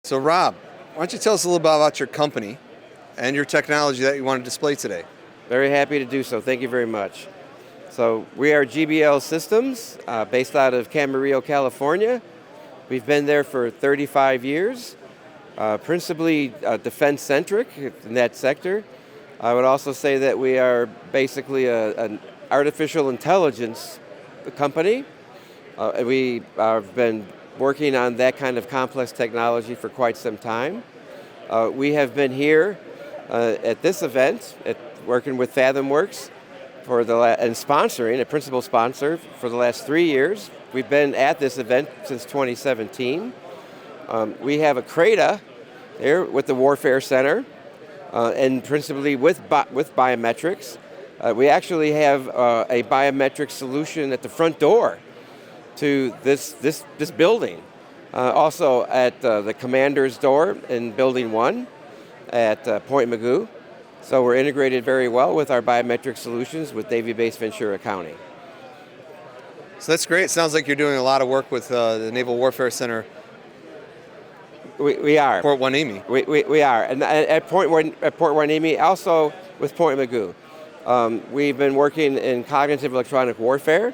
So Rob, why don't you tell us a little bit about your company and your technology that you want to display today? Very happy to do so. Thank you very much. So we are GBL Systems, based out of Camarillo, California. We've been there for 35 years, principally defense-centric in that sector. I would also say that we are basically an artificial intelligence company. We have been working on that kind of complex technology for quite some time. We have been here at this event, working with FathomWorks and sponsoring, a principal sponsor, for the last 3 years. We've been at this event since 2017. We have a CRADA here with the Warfare Center, and principally with biometrics. We actually have a biometric solution at the front door to this building. Also at the commander's door in Building 1 at Point Mugu. So we're integrated very well with our biometric solutions with Navy Base Ventura County. So that's great. Sounds like you're doing a lot of work with the Naval Warfare Center. We are. Port Hueneme. We are. And at Port Hueneme, also with Point Mugu. We've been working in cognitive electronic warfare.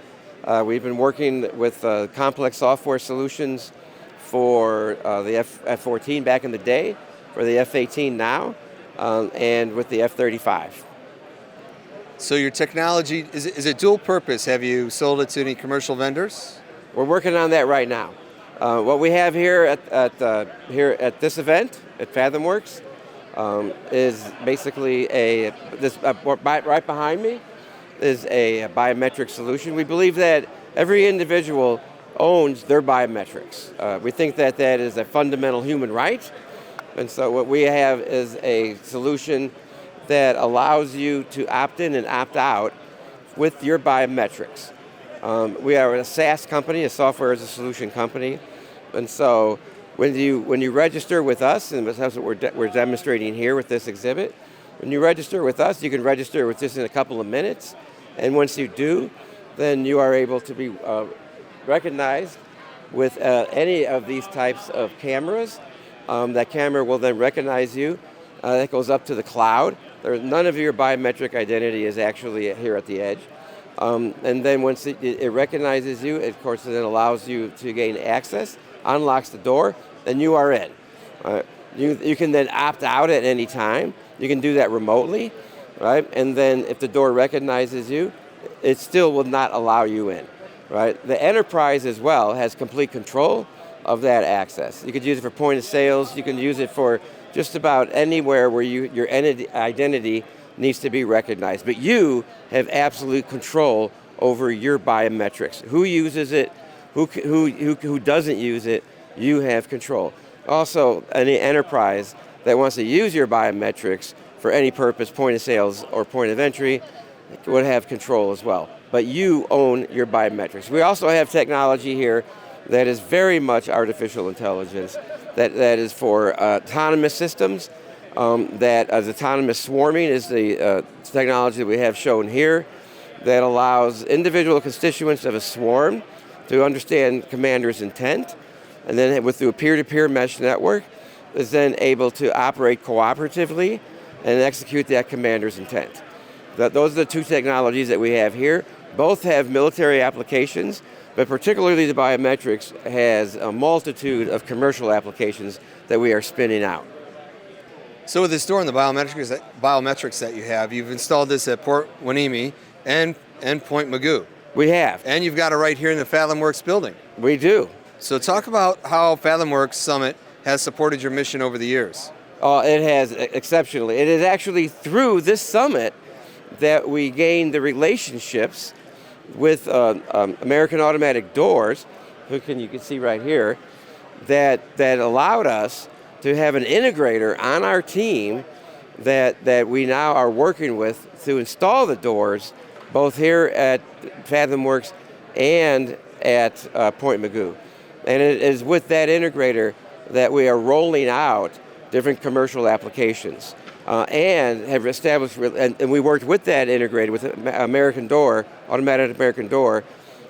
We've been working with complex software solutions for the F-14 back in the day, for the F-18 now, and with the F-35. So your technology, is it dual purpose? Have you sold it to any commercial vendors? We're working on that right now. What we have here at this event at FathomWorks is basically right behind me is a biometric solution. We believe that every individual owns their biometrics. We think that that is a fundamental human right. And so what we have is a solution that allows you to opt in and opt out with your biometrics. We are a SaaS company, a software as a solution company. And so when you register with us, and that's what we're demonstrating here with this exhibit, when you register with us, you can register with just in a couple of minutes. And once you do, then you are able to be recognized with any of these types of cameras. That camera will then recognize you. That goes up to the cloud. None of your biometric identity is actually here at the edge. And then once it recognizes you, of course, it then allows you to gain access, unlocks the door, and you are in. You can then opt out at any time. You can do that remotely, right? And then if the door recognizes you, it still will not allow you in, right? The enterprise as well has complete control of that access. You could use it for point of sales. You can use it for just about anywhere where your identity needs to be recognized. But you have absolute control over your biometrics. Who uses it, who doesn't use it, you have control. Also, any enterprise that wants to use your biometrics for any purpose, point of sales or point of entry, would have control as well. But you own your biometrics. We also have technology here that is very much artificial intelligence, that is for autonomous systems, that as autonomous swarming is the technology that we have shown here, that allows individual constituents of a swarm to understand commander's intent, and then through a peer-to-peer mesh network, is then able to operate cooperatively and execute that commander's intent. Those are the two technologies that we have here. Both have military applications, but particularly the biometrics has a multitude of commercial applications that we are spinning out. So with this door and the biometrics that you have, you've installed this at Port Hueneme and Point Mugu. We have. And you've got it right here in the FathomWorks building. We do. So talk about how FathomWorks Summit has supported your mission over the years. It has exceptionally. It is actually through this summit that we gained the relationships with American Automatic Doors, you can see right here, that allowed us to have an integrator on our team that we now are working with to install the doors, both here at FathomWorks and at Point Mugu. And it is with that integrator that we are rolling out different commercial applications. And have established, and we worked with that integrated with American Door, Automatic American Door,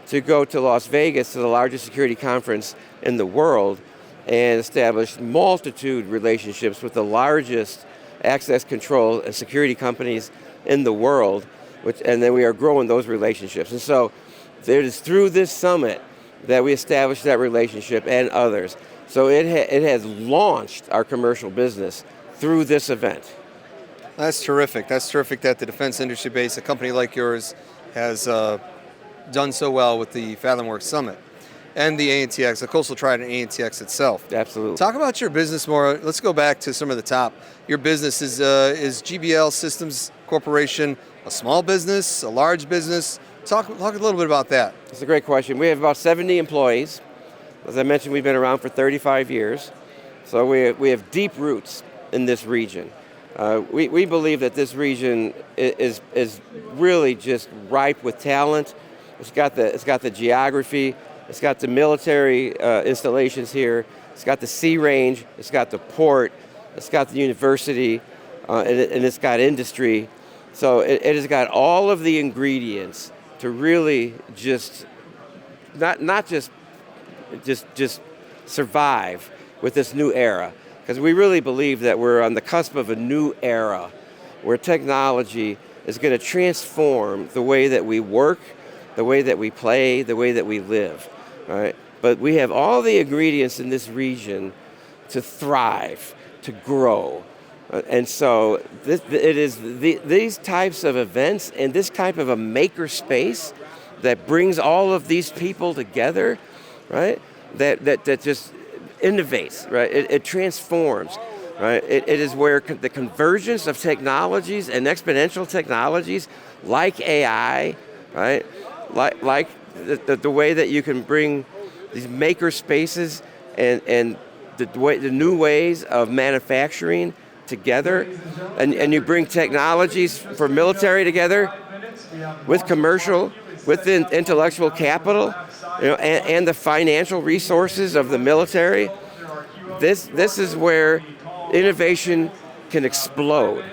to go to Las Vegas to the largest security conference in the world and established multitude relationships with the largest access control and security companies in the world, and then we are growing those relationships. And so it is through this summit that we established that relationship and others. So it has launched our commercial business through this event. That's terrific. That's terrific that the defense industry base, a company like yours, has done so well with the FathomWorks Summit and the ANTX, the Coastal Trident ANTX itself. Absolutely. Talk about your business more. Let's go back to some of the top. Your business is GBL Systems Corporation a small business, a large business? Talk a little bit about that. It's a great question. We have about 70 employees. As I mentioned, we've been around for 35 years. So we have deep roots in this region. We believe that this region is really just ripe with talent. It's got the geography. It's got the military installations here. It's got the sea range. It's got the port. It's got the university, and it's got industry. So it has got all of the ingredients to really just not just survive with this new era. Because we really believe that we're on the cusp of a new era where technology is going to transform the way that we work, the way that we play, the way that we live. Right? But we have all the ingredients in this region to thrive, to grow. And so these types of events and this type of a maker space that brings all of these people together, right? That just innovates, right? It transforms, right? It is where the convergence of technologies and exponential technologies like AI, right? Like the way that you can bring these maker spaces and the new ways of manufacturing together, and you bring technologies for military together with commercial, with the intellectual capital, and the financial resources of the military. This is where innovation can explode,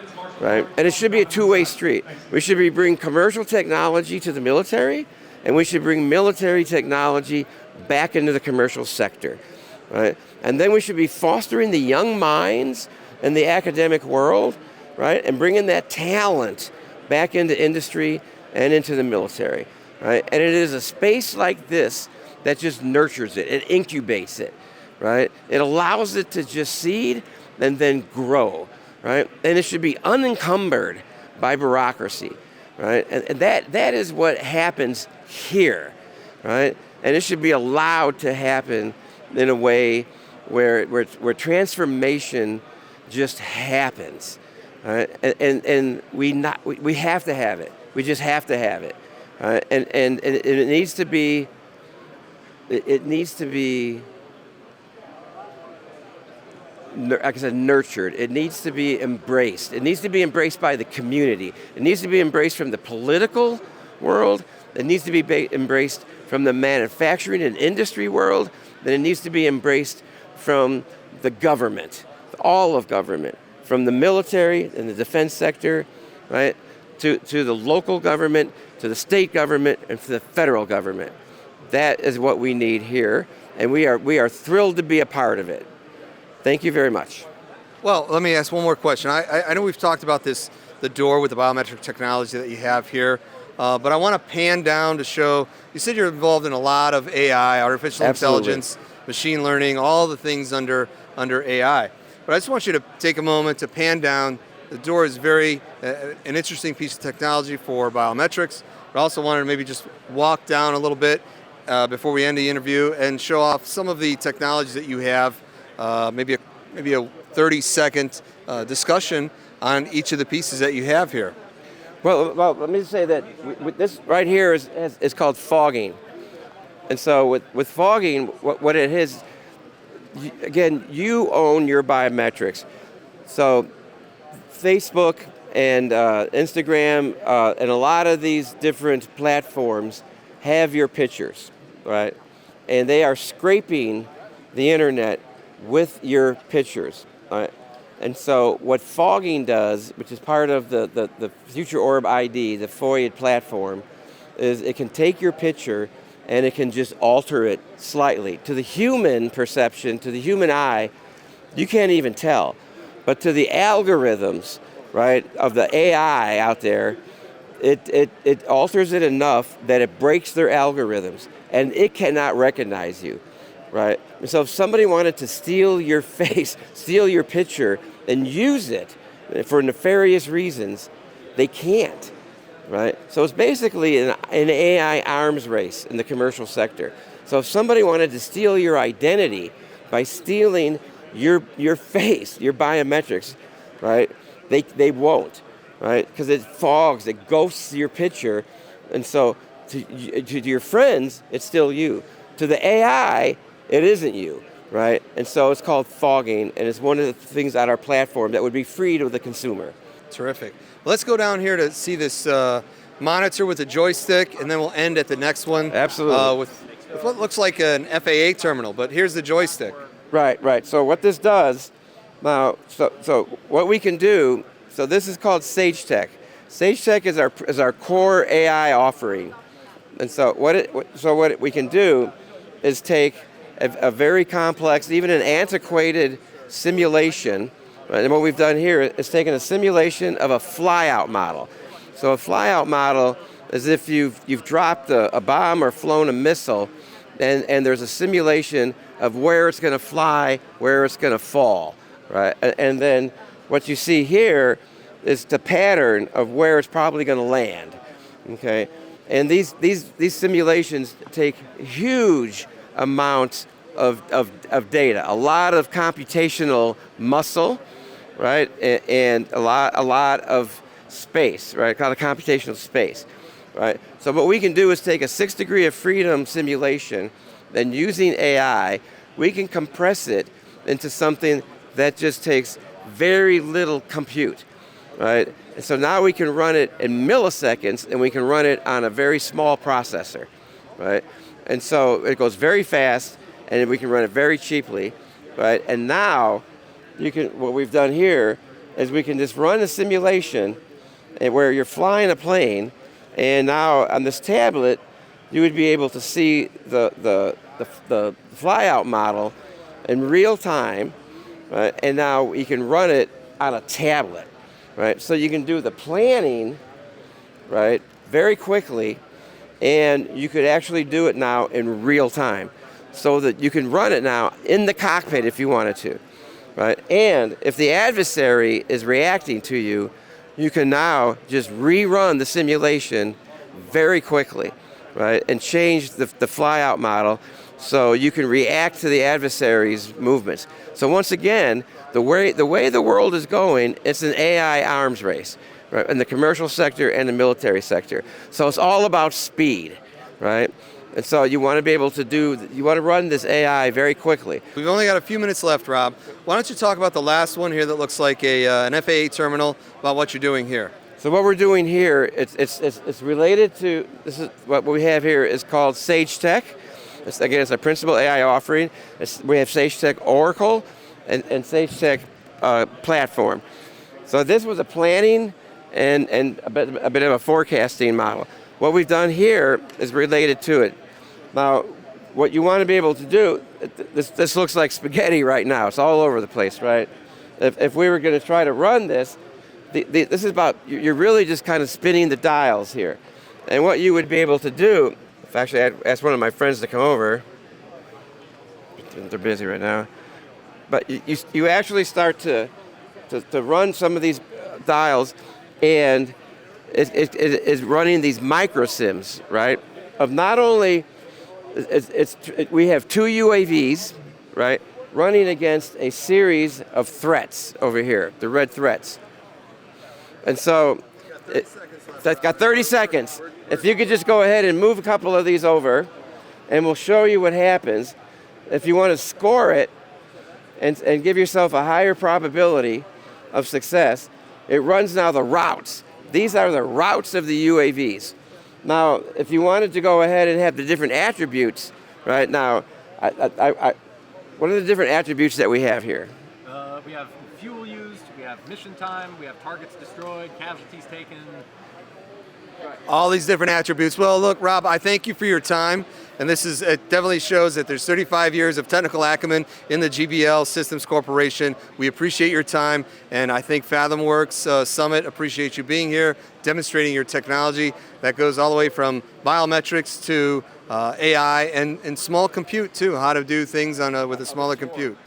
right? And it should be a two-way street. We should be bringing commercial technology to the military, and we should bring military technology back into the commercial sector, right? And then we should be fostering the young minds in the academic world, right? And bringing that talent back into industry and into the military, right? And it is a space like this that just nurtures it, it incubates it, right? It allows it to just seed and then grow, right? And it should be unencumbered by bureaucracy, right? And that is what happens here, right? And it should be allowed to happen in a way where transformation just happens, right? And we have to have it. We just have to have it, right? And it needs to be. It needs to be, like I said, nurtured. It needs to be embraced. It needs to be embraced by the community. It needs to be embraced from the political world. It needs to be embraced from the manufacturing and industry world. Then it needs to be embraced from the government, all of government, from the military and the defense sector, right, to the local government, to the state government, and to the federal government. That is what we need here, and we are thrilled to be a part of it. Thank you very much. Well, let me ask one more question. I know we've talked about this, the door with the biometric technology that you have here, but I want to pan down to show, you said you're involved in a lot of AI, artificial Absolutely. intelligence, machine learning, all the things under AI. But I just want you to take a moment to pan down. The door is very an interesting piece of technology for biometrics, but I also wanted to maybe just walk down a little bit before we end the interview and show off some of the technologies that you have, maybe a 30-second discussion on each of the pieces that you have here. Well, let me say that this right here is called fogging. And so with fogging, what it is, again, you own your biometrics. So Facebook and Instagram and a lot of these different platforms have your pictures, right? And they are scraping the internet with your pictures, right? And so what fogging does, which is part of the Future Orb ID, the FOIA platform, is it can take your picture and it can just alter it slightly. To the human perception, to the human eye, you can't even tell. But to the algorithms, right, of the AI out there, it alters it enough that it breaks their algorithms, and it cannot recognize you, right? So if somebody wanted to steal your face, steal your picture, and use it for nefarious reasons, they can't, right? So it's basically an AI arms race in the commercial sector. So if somebody wanted to steal your identity by stealing your face, your biometrics, right, they won't, right? Because it fogs, it ghosts your picture, and so to your friends, it's still you. To the AI, it isn't you, right? And so it's called fogging, and it's one of the things on our platform that would be free to the consumer. Terrific. Well, let's go down here to see this monitor with a joystick, and then we'll end at the next one. Absolutely. With what looks like an FAA terminal, but here's the joystick. Right. So what this does, now, so what we can do, so this is called SageTech. SageTech is our core AI offering. And so what we can do is take a very complex, even an antiquated simulation, right? And what we've done here is taken a simulation of a flyout model. So a flyout model is if you've dropped a bomb or flown a missile, and there's a simulation of where it's going to fly, where it's going to fall, right? And then what you see here is the pattern of where it's probably going to land, okay? And these simulations take huge amounts of data, a lot of computational muscle, right? And a lot of space, right? Kind of computational space, right? So what we can do is take a 6 degree of freedom simulation, and using AI, we can compress it into something that just takes very little compute, right? And so now we can run it in milliseconds, and we can run it on a very small processor, right? And so it goes very fast, and we can run it very cheaply, right? And now what we've done here is we can just run a simulation where you're flying a plane, and now on this tablet, you would be able to see the flyout model in real time, right? And now you can run it on a tablet, right? So you can do the planning, right, very quickly, and you could actually do it now in real time, so that you can run it now in the cockpit if you wanted to, right? And if the adversary is reacting to you, you can now just rerun the simulation very quickly, right? And change the flyout model so you can react to the adversary's movements. So once again, the way the world is going, it's an AI arms race, right? In the commercial sector and the military sector. So it's all about speed, right? And so you want to be able to you want to run this AI very quickly. We've only got a few minutes left, Rob. Why don't you talk about the last one here that looks like an FAA terminal, about what you're doing here? So what we're doing here, it's related to, this is what we have here is called SageTech. It's a principal AI offering. We have SageTech Oracle and SageTech platform. So this was a planning and a bit of a forecasting model. What we've done here is related to it. Now, what you want to be able to do, this looks like spaghetti right now. It's all over the place, right? If we were going to try to run this, this is about, you're really just kind of spinning the dials here. And what you would be able to do, if actually I'd ask one of my friends to come over, they're busy right now, but you actually start to run some of these dials, and it is running these micro sims, right? Of not only, we have 2 UAVs, right, running against a series of threats over here, the red threats. And so, that's got 30 seconds. If you could just go ahead and move a couple of these over, and we'll show you what happens. If you want to score it and give yourself a higher probability of success, it runs now the routes. These are the routes of the UAVs. Now, if you wanted to go ahead and have the different attributes, right now, what are the different attributes that we have here? We have fuel used, we have mission time, we have targets destroyed, casualties taken. All these different attributes. Well, look, Rob, I thank you for your time. And it definitely shows that there's 35 years of technical acumen in the GBL Systems Corporation. We appreciate your time, and I think FathomWorks Summit appreciates you being here, demonstrating your technology. That goes all the way from biometrics to AI and small compute too, how to do things with a smaller compute.